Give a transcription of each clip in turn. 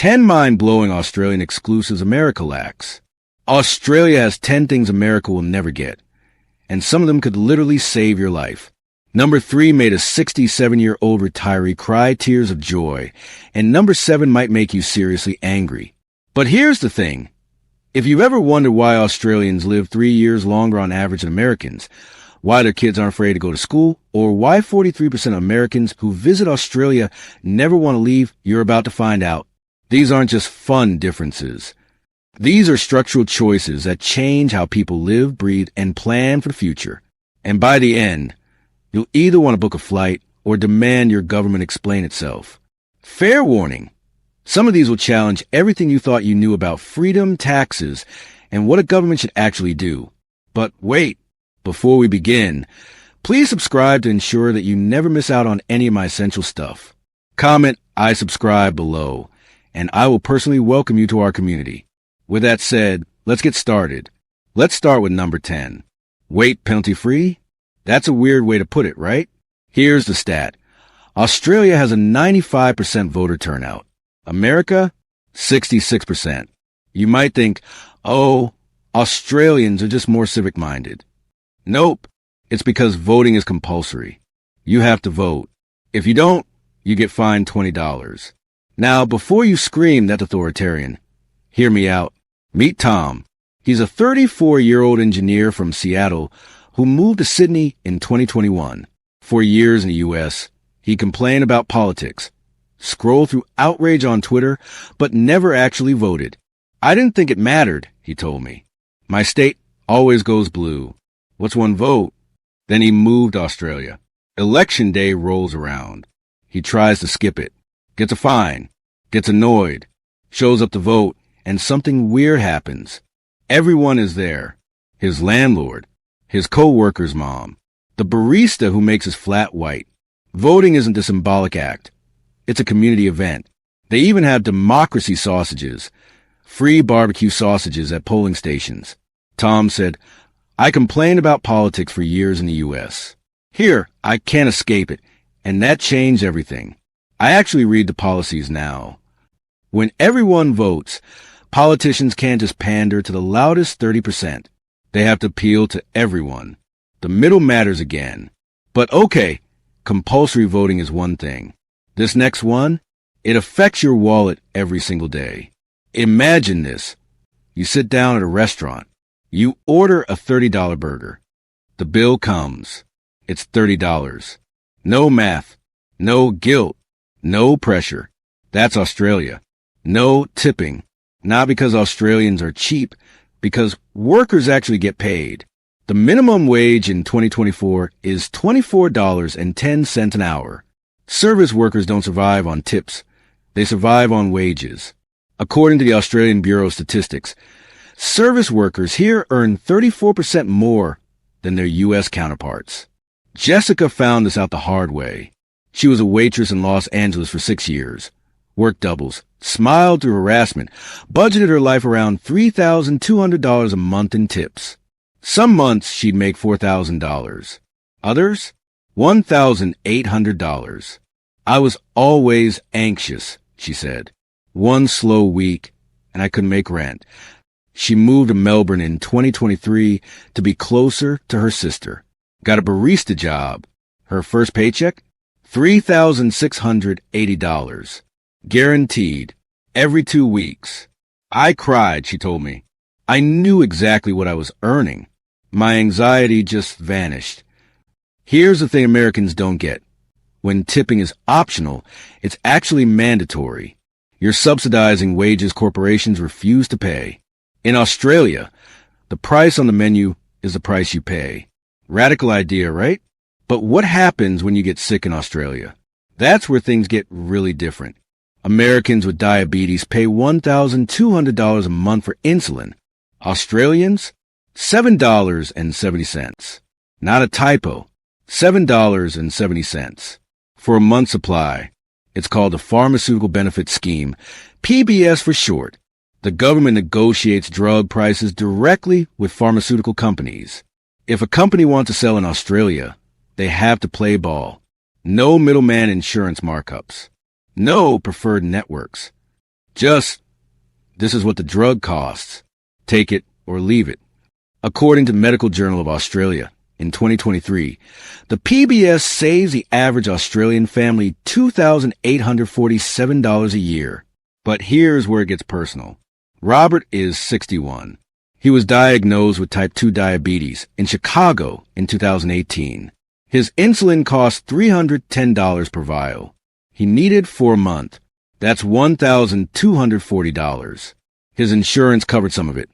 10 mind-blowing Australian exclusives America lacks. Australia has 10 things America will never get, and some of them could literally save your life. Number 3 made a 67-year-old retiree cry tears of joy, and number 7 might make you seriously angry. But here's the thing. If you've ever wondered why Australians live 3 years longer on average than Americans, why their kids aren't afraid to go to school, or why 43% of Americans who visit Australia never want to leave, you're about to find out. These aren't just fun differences. These are structural choices that change how people live, breathe, and plan for the future. And by the end, you'll either want to book a flight or demand your government explain itself. Fair warning. Some of these will challenge everything you thought you knew about freedom, taxes, and what a government should actually do. But wait, before we begin, please subscribe to ensure that you never miss out on any of my essential stuff. Comment, "I subscribe" below, and I will personally welcome you to our community. With that said, let's get started. Let's start with number 10. Wait penalty-free? That's a weird way to put it, right? Here's the stat. Australia has a 95% voter turnout. America, 66%. You might think, oh, Australians are just more civic-minded. Nope. It's because voting is compulsory. You have to vote. If you don't, you get fined $20. Now, before you scream that's authoritarian, hear me out. Meet Tom. He's a 34-year-old engineer from Seattle who moved to Sydney in 2021. For years in the U.S., he complained about politics, scrolled through outrage on Twitter, but never actually voted. "I didn't think it mattered," he told me. "My state always goes blue. What's one vote?" Then he moved to Australia. Election day rolls around. He tries to skip it, gets a fine, gets annoyed, shows up to vote, and something weird happens. Everyone is there. His landlord, his co-worker's mom, the barista who makes his flat white. Voting isn't a symbolic act. It's a community event. They even have democracy sausages, free barbecue sausages at polling stations. Tom said, "I complained about politics for years in the U.S. Here, I can't escape it, and that changed everything. I actually read the policies now. When everyone votes, politicians can't just pander to the loudest 30%. They have to appeal to everyone. The middle matters again. But okay, compulsory voting is one thing. This next one, it affects your wallet every single day. Imagine this. You sit down at a restaurant. You order a $30 burger. The bill comes. It's $30. No math. No guilt. No pressure. That's Australia. No tipping. Not because Australians are cheap, because workers actually get paid. The minimum wage in 2024 is $24.10 an hour. Service workers don't survive on tips. They survive on wages. According to the Australian Bureau of Statistics, service workers here earn 34% more than their U.S. counterparts. Jessica found this out the hard way. She was a waitress in Los Angeles for 6 years. Worked doubles, smiled through harassment, budgeted her life around $3,200 a month in tips. Some months she'd make $4,000. Others, $1,800. "I was always anxious," she said. "One slow week, and I couldn't make rent." She moved to Melbourne in 2023 to be closer to her sister. Got a barista job. Her first paycheck? $3,680. Guaranteed. Every 2 weeks. "I cried," she told me. "I knew exactly what I was earning. My anxiety just vanished." Here's the thing Americans don't get. When tipping is optional, it's actually mandatory. You're subsidizing wages corporations refuse to pay. In Australia, the price on the menu is the price you pay. Radical idea, right? But what happens when you get sick in Australia? That's where things get really different. Americans with diabetes pay $1,200 a month for insulin. Australians, $7.70. Not a typo. $7.70. For a month's supply. It's called the Pharmaceutical Benefit Scheme, PBS for short. The government negotiates drug prices directly with pharmaceutical companies. If a company wants to sell in Australia, they have to play ball. No middleman insurance markups. No preferred networks. Just, this is what the drug costs. Take it or leave it. According to Medical Journal of Australia, in 2023, the PBS saves the average Australian family $2,847 a year. But here's where it gets personal. Robert is 61. He was diagnosed with type 2 diabetes in Chicago in 2018. His insulin cost $310 per vial. He needed for a month. That's $1,240. His insurance covered some of it,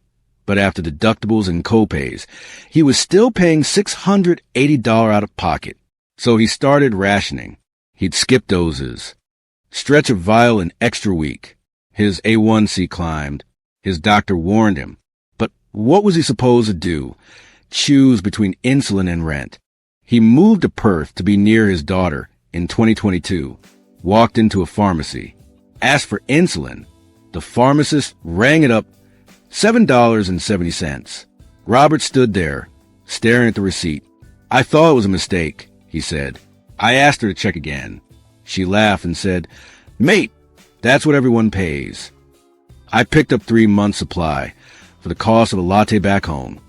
but after deductibles and copays, he was still paying $680 out of pocket. So he started rationing. He'd skip doses, stretch a vial an extra week. His A1C climbed. His doctor warned him. But what was he supposed to do? Choose between insulin and rent. He moved to Perth to be near his daughter in 2022. Walked into a pharmacy. Asked for insulin. The pharmacist rang it up, $7.70. Robert stood there, staring at the receipt. I thought it was a mistake, he said. I asked her to check again. She laughed and said, Mate, that's what everyone pays. I picked up 3 months' supply for the cost of a latte back home.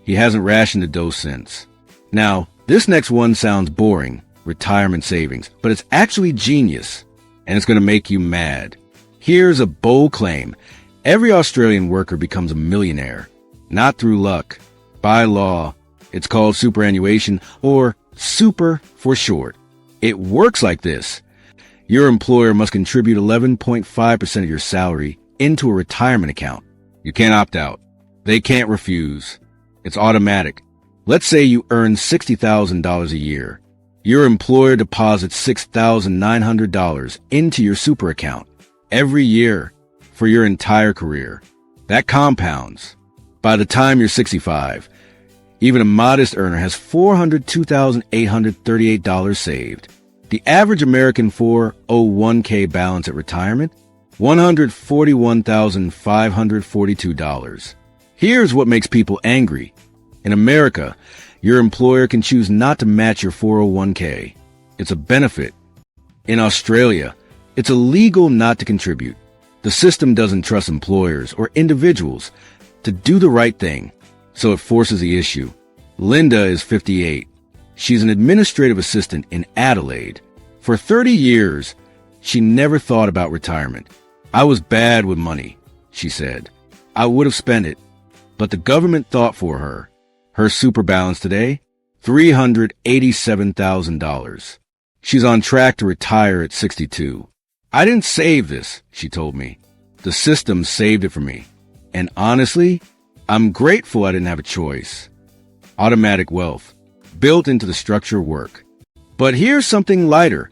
He hasn't rationed a dose since. Now, this next one sounds boring, retirement savings, but it's actually genius, and it's going to make you mad. Here's a bold claim. Every Australian worker becomes a millionaire, not through luck. By law, it's called superannuation, or super for short. It works like this. Your employer must contribute 11.5% of your salary into a retirement account. You can't opt out. They can't refuse. It's automatic. Let's say you earn $60,000 a year. Your employer deposits $6,900 into your super account every year for your entire career. That compounds. By the time you're 65, even a modest earner has $402,838 saved. The average American 401k balance at retirement, $141,542. Here's what makes people angry. In America, your employer can choose not to match your 401k. It's a benefit. In Australia, it's illegal not to contribute. The system doesn't trust employers or individuals to do the right thing, so it forces the issue. Linda is 58. She's an administrative assistant in Adelaide. For 30 years, she never thought about retirement. I was bad with money, she said. I would have spent it, but the government thought for her. Her super balance today, $387,000. She's on track to retire at 62. I didn't save this, she told me. The system saved it for me. And honestly, I'm grateful I didn't have a choice. Automatic wealth, built into the structure of work. But here's something lighter,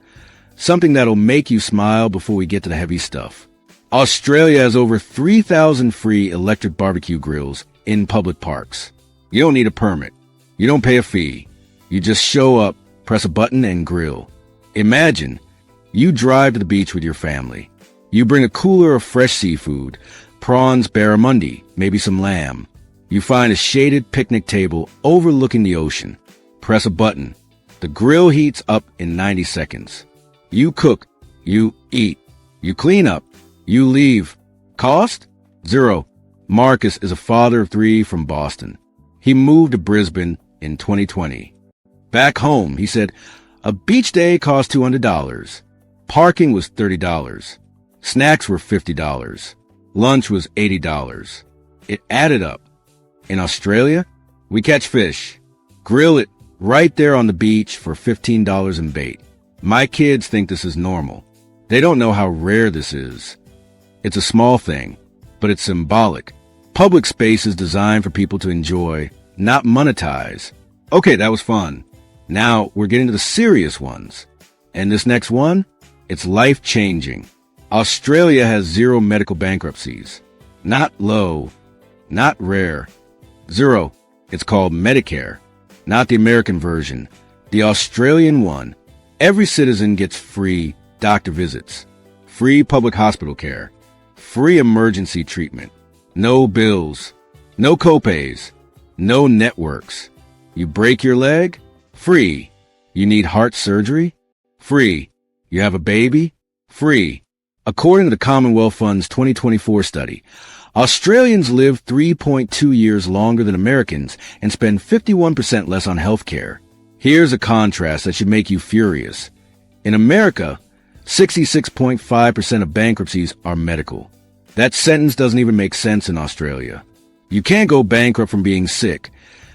something that'll make you smile before we get to the heavy stuff. Australia has over 3,000 free electric barbecue grills in public parks. You don't need a permit. You don't pay a fee. You just show up, press a button, and grill. Imagine, you drive to the beach with your family. You bring a cooler of fresh seafood, prawns, barramundi, maybe some lamb. You find a shaded picnic table overlooking the ocean. Press a button. The grill heats up in 90 seconds. You cook. You eat. You clean up. You leave. Cost? $0. Marcus is a father of 3 from Boston. He moved to Brisbane in 2020. Back home, he said, a beach day cost $200. Parking was $30. Snacks were $50. Lunch was $80. It added up. In Australia, we catch fish, grill it right there on the beach for $15 in bait. My kids think this is normal. They don't know how rare this is. It's a small thing, but it's symbolic. Public space is designed for people to enjoy, not monetize. Okay, that was fun. Now we're getting to the serious ones. And this next one, it's life-changing. Australia has 0 medical bankruptcies. Not low, not rare. 0. It's called Medicare. Not the American version, the Australian one. Every citizen gets free doctor visits, free public hospital care, free emergency treatment, no bills, no copays, no networks. You break your leg? Free. You need heart surgery? Free. You have a baby? Free. According to the Commonwealth Fund's 2024 study, Australians live 3.2 years longer than Americans and spend 51% less on health care. Here's a contrast that should make you furious. In America, 66.5% of bankruptcies are medical. That sentence doesn't even make sense in Australia. You can't go bankrupt from being sick,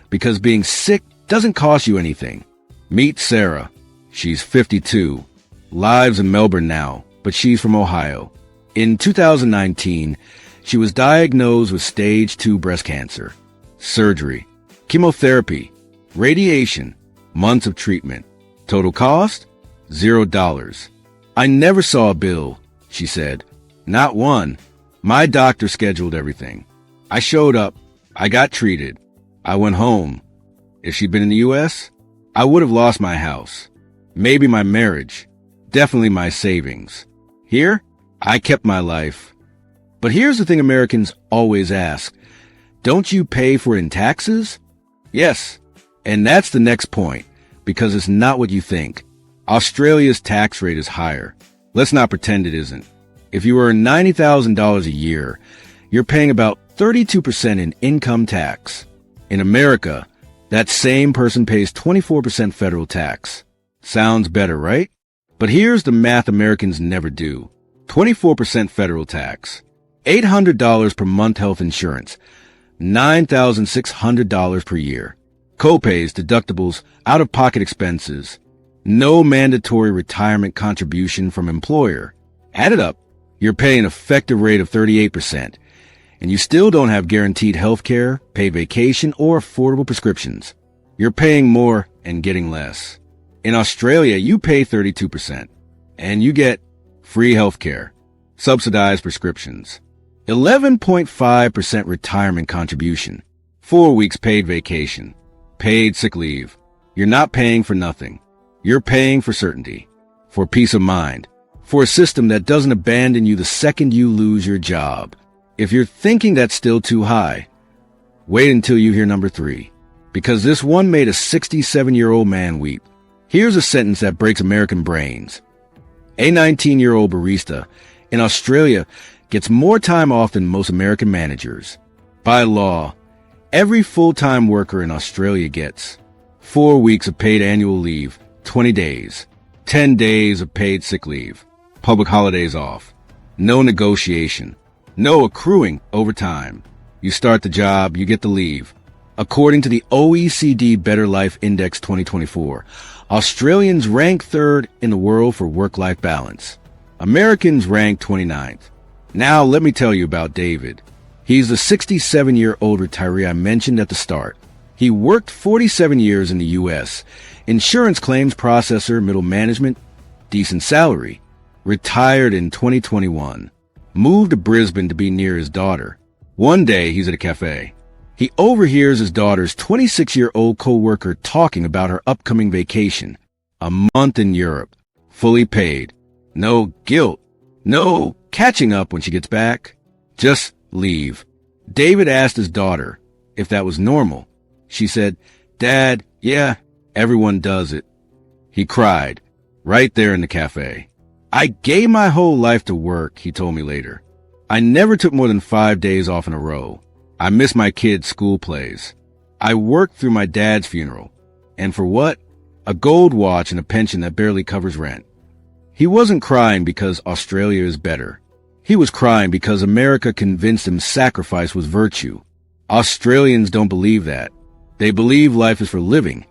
because being sick doesn't cost you anything. Meet Sarah. She's 52, lives in Melbourne now, but she's from Ohio. In 2019, she was diagnosed with stage 2 breast cancer. Surgery, chemotherapy, radiation, months of treatment. Total cost? $0. I never saw a bill, she said. Not one. My doctor scheduled everything. I showed up. I got treated. I went home. If she'd been in the U.S., I would have lost my house. Maybe my marriage. Definitely my savings. Here, I kept my life. But here's the thing Americans always ask. Don't you pay for it in taxes? Yes. And that's the next point, because it's not what you think. Australia's tax rate is higher. Let's not pretend it isn't. If you earn $90,000 a year, you're paying about 32% in income tax. In America, that same person pays 24% federal tax. Sounds better, right? But here's the math Americans never do. 24% federal tax, $800 per month health insurance, $9,600 per year, copays, deductibles, out-of-pocket expenses, no mandatory retirement contribution from employer. Add it up, you're paying an effective rate of 38%, and you still don't have guaranteed health care, paid vacation, or affordable prescriptions. You're paying more and getting less. In Australia, you pay 32%, and you get free health care, subsidized prescriptions, 11.5% retirement contribution, 4 weeks paid vacation, paid sick leave. You're not paying for nothing. You're paying for certainty, for peace of mind, for a system that doesn't abandon you the second you lose your job. If you're thinking that's still too high, wait until you hear number 3, because this one made a 67-year-old man weep. Here's a sentence that breaks American brains. A 19-year-old barista in Australia gets more time off than most American managers. By law, every full-time worker in Australia gets 4 weeks of paid annual leave, 20 days, 10 days of paid sick leave, public holidays off, no negotiation, no accruing overtime. You start the job, you get the leave. According to the OECD Better Life Index 2024, Australians rank 3rd in the world for work-life balance. Americans rank 29th. Now let me tell you about David. He's the 67-year-old retiree I mentioned at the start. He worked 47 years in the U.S., insurance claims processor, middle management, decent salary. Retired in 2021. Moved to Brisbane to be near his daughter. One day, he's at a cafe. He overhears his daughter's 26-year-old co-worker talking about her upcoming vacation. A month in Europe. Fully paid. No guilt. No catching up when she gets back. Just leave. David asked his daughter if that was normal. She said, "Dad, yeah, everyone does it." He cried, right there in the cafe. "I gave my whole life to work," he told me later. "I never took more than 5 days off in a row. I missed my kids' school plays. I worked through my dad's funeral. And for what? A gold watch and a pension that barely covers rent." He wasn't crying because Australia is better. He was crying because America convinced him sacrifice was virtue. Australians don't believe that. They believe life is for living,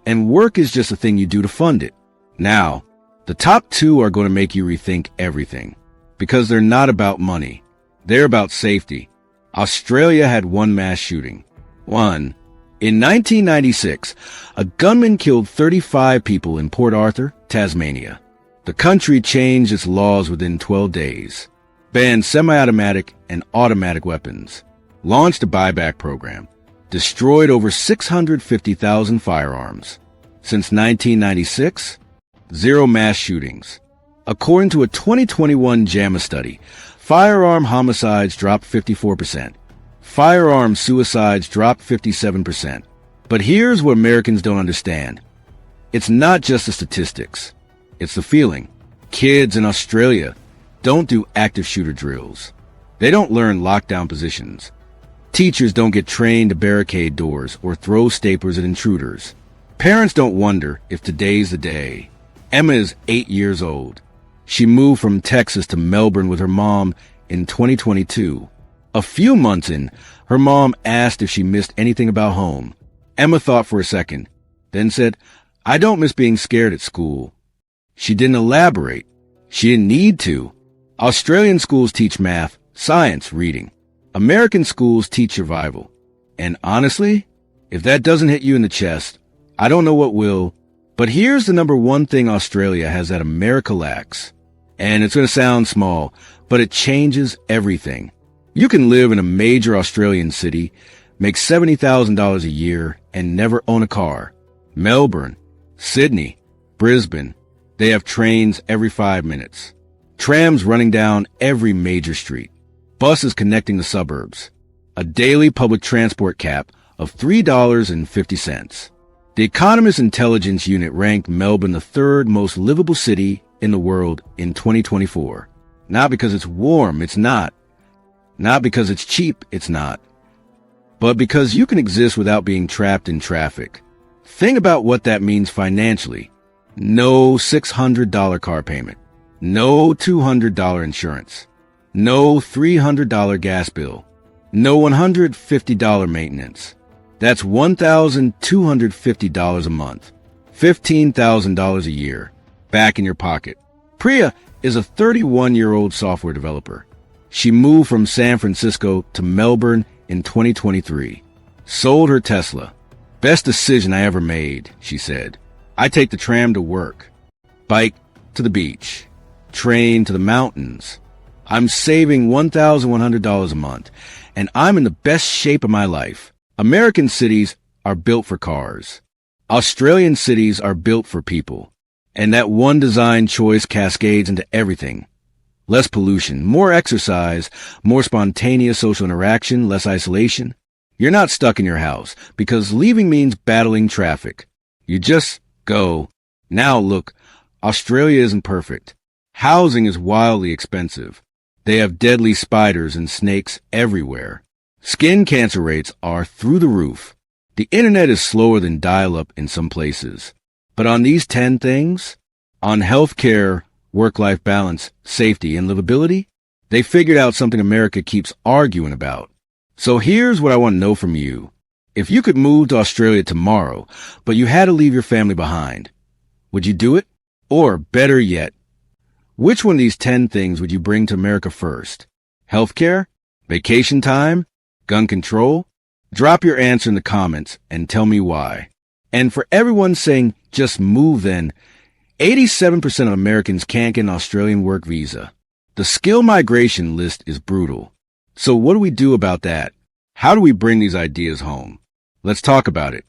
and work is just a thing you do to fund it. Now, the top 2 are going to make you rethink everything, because they're not about money. They're about safety. Australia had one mass shooting. One. In 1996, a gunman killed 35 people in Port Arthur, Tasmania. The country changed its laws within 12 days, banned semi-automatic and automatic weapons, launched a buyback program, destroyed over 650,000 firearms. Since 1996, 0 mass shootings. According to a 2021 JAMA study, firearm homicides dropped 54%. Firearm suicides dropped 57%. But here's what Americans don't understand. It's not just the statistics. It's the feeling. Kids in Australia, don't do active shooter drills. They don't learn lockdown positions. Teachers don't get trained to barricade doors or throw staplers at intruders. Parents don't wonder if today's the day. Emma is 8 years old. She moved from Texas to Melbourne with her mom in 2022. A few months in, her mom asked if she missed anything about home. Emma thought for a second, then said, "I don't miss being scared at school." She didn't elaborate. She didn't need to. Australian schools teach math, science, reading. American schools teach survival. And honestly, if that doesn't hit you in the chest, I don't know what will. But here's the number one thing Australia has that America lacks. And it's going to sound small, but it changes everything. You can live in a major Australian city, make $70,000 a year, and never own a car. Melbourne, Sydney, Brisbane, they have trains every 5 minutes. Trams running down every major street. Buses connecting the suburbs. A daily public transport cap of $3.50. The Economist Intelligence Unit ranked Melbourne the third most livable city in the world in 2024. Not because it's warm, it's not. Not because it's cheap, it's not. But because you can exist without being trapped in traffic. Think about what that means financially. No $600 car payment. No $200 insurance. No $300 gas bill. No $150 maintenance. That's $1,250 a month. $15,000 a year. Back in your pocket. Priya is a 31-year-old software developer. She moved from San Francisco to Melbourne in 2023. Sold her Tesla. "Best decision I ever made," she said. "I take the tram to work, bike to the beach, train to the mountains. I'm saving $1,100 a month, and I'm in the best shape of my life." American cities are built for cars. Australian cities are built for people. And that one design choice cascades into everything. Less pollution, more exercise, more spontaneous social interaction, less isolation. You're not stuck in your house, because leaving means battling traffic. You just go. Now look, Australia isn't perfect. Housing is wildly expensive. They have deadly spiders and snakes everywhere. Skin cancer rates are through the roof. The internet is slower than dial-up in some places. But on these 10 things, on healthcare, work-life balance, safety, and livability, they figured out something America keeps arguing about. So here's what I want to know from you. If you could move to Australia tomorrow, but you had to leave your family behind, would you do it? Or better yet, which one of these 10 things would you bring to America first? Healthcare? Vacation time? Gun control? Drop your answer in the comments and tell me why. And for everyone saying, just move then, 87% of Americans can't get an Australian work visa. The skill migration list is brutal. So what do we do about that? How do we bring these ideas home? Let's talk about it.